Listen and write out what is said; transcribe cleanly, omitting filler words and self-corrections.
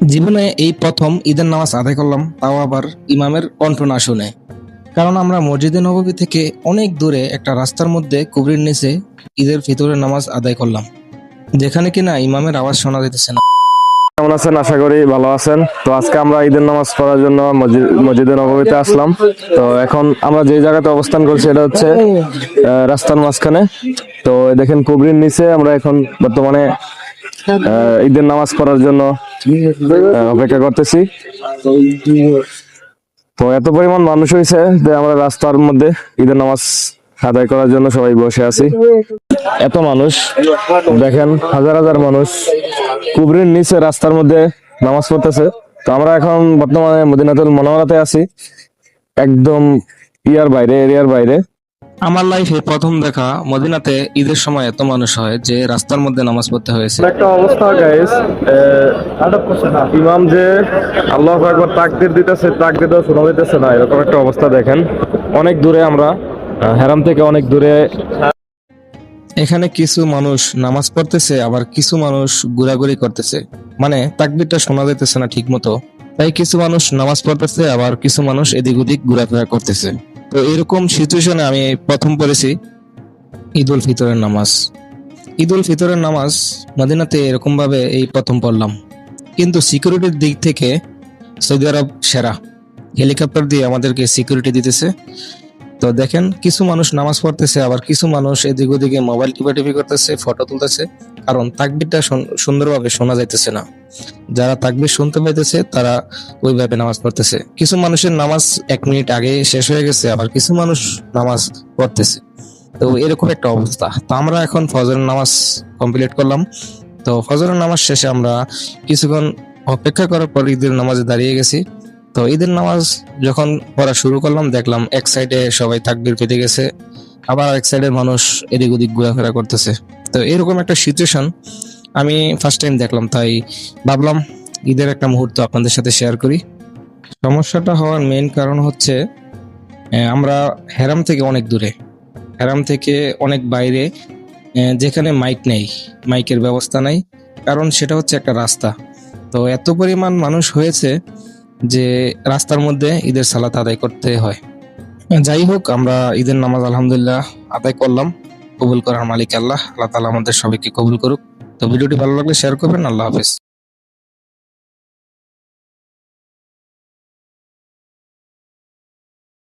জীবনে এই প্রথম ঈদের নামাজ আদায় করলাম, তাও আবার ইমামের কণ্ঠ না শুনে। কারণ আমরা মসজিদে নববী থেকে অনেক দূরে একটা রাস্তার মধ্যে কুবরির নিচে ঈদের ফিতরের নামাজ আদায় করলাম, যেখানে কিনা ইমামের আওয়াজ শোনা যেতেছে না। কেমন আছেন? আশা করি ভালো আছেন। তো আজকে আমরা ঈদের নামাজ পড়ার জন্য মসজিদে নববীতে আসলাম। তো এখন আমরা যে জায়গাতে অবস্থান করছি এটা হচ্ছে রাস্তার মাঝখানে। তো দেখেন কুবরির নিচে আমরা এখন বর্তমানে ঈদের নামাজ পড়ার জন্য অপেক্ষা করতেছি। তো এত পরিমাণ মানুষ হয়েছে যে আমরা রাস্তার মধ্যে ঈদের নামাজ আদায় করার জন্য সবাই বসে আছি। এত মানুষ, দেখেন হাজার হাজার মানুষ কুবরির নিচে রাস্তার মধ্যে নামাজ পড়তেছে। তো আমরা এখন বর্তমানে মদিনাতুল মুনাওয়ারাতে আছি, একদম এরিয়ার বাইরে। আমার লাইফে প্রথম দেখা মদিনাতে ঈদের সময় এত মানুষ হয় যে রাস্তার মধ্যে নামাজ পড়তে হয়েছে। একটা অবস্থা গাইস, ইমাম যে আল্লাহু আকবার তাকবীর দিতেছে, তাকবীর শোনা যাইতেছে না, এরকম একটা অবস্থা। দেখেন অনেক দূরে আমরা, হেরাম থেকে অনেক দূরে। এখানে কিছু মানুষ নামাজ পড়তেছে, আবার কিছু মানুষ ঘোরাঘুরি করতেছে, মানে তাকবীরটা শোনা যাইতেছে না ঠিক মতো। তাই কিছু মানুষ নামাজ পড়তেছে, আবার কিছু মানুষ এদিক ওদিক ঘোরাফেরা করতেছে। তো এরকম সিচুয়েশনে আমি প্রথম পড়েছি ঈদ উল ফিতরের নামাজ। ঈদ উল ফিতরের নামাজ মদিনাতে এরকম ভাবে এই প্রথম পড়লাম। কিন্তু সিকিউরিটির দিক থেকে সৌদি আরব সেরা, হেলিকপ্টার দিয়ে আমাদেরকে সিকিউরিটি দিতেছে। তো দেখেন কিছু মানুষ নামাজ পড়তেছে, আবার কিছু মানুষ এদিক ওদিকে মোবাইল টিপাটিপি করতেছে, ফটো তুলতেছে, কারণ তাকবীরটা সুন্দরভাবে শোনা যাইতেছে না। যারা তাকবীর শুনতে পাইতেছে তারা ওইভাবে নামাজ পড়তেছে। কিছু মানুষের নামাজ 1 মিনিট আগে শেষ হয়ে গেছে, আবার কিছু মানুষ নামাজ পড়তেছে। তো এরকম একটা অবস্থা। তো আমরা এখন ফজরের নামাজ কমপ্লিট করলাম। তো ফজরের নামাজ শেষে আমরা কিছুক্ষণ অপেক্ষা করার পর ঈদের নামাজে দাঁড়িয়ে গেছি। তো ঈদের নামাজ যখন পড়া শুরু করলাম, দেখলাম এক সাইডে সবাই তাকবীর পেতে গেছে, আবার এক সাইডের মানুষ এদিক ওদিক ঘোরাফেরা করতেছে। তো এরকম একটা সিচুয়েশন আমি ফার্স্ট টাইম দেখলাম, তাই ভাবলাম ঈদের একটা মুহূর্ত আপনাদের সাথে শেয়ার করি। সমস্যাটা হওয়ার মেইন কারণ হচ্ছে আমরা হেরাম থেকে অনেক দূরে, হেরাম থেকে অনেক বাইরে, যেখানে মাইক নেই, মাইকের ব্যবস্থা নাই, কারণ সেটা হচ্ছে একটা রাস্তা। তো এত পরিমাণ মানুষ হয়েছে যে রাস্তার মধ্যে ঈদের সালাত আদায় করতে হয়। যাই হোক, আমরা ঈদের নামাজ আলহামদুলিল্লাহ আদায় করলাম। কবুল করার মালিক আল্লাহ, আল্লাহ তাআলা আমাদের সবাইকে কবুল করুক। তো ভিডিওটি ভালো লাগলে শেয়ার করবেন। আল্লাহ হাফেজ।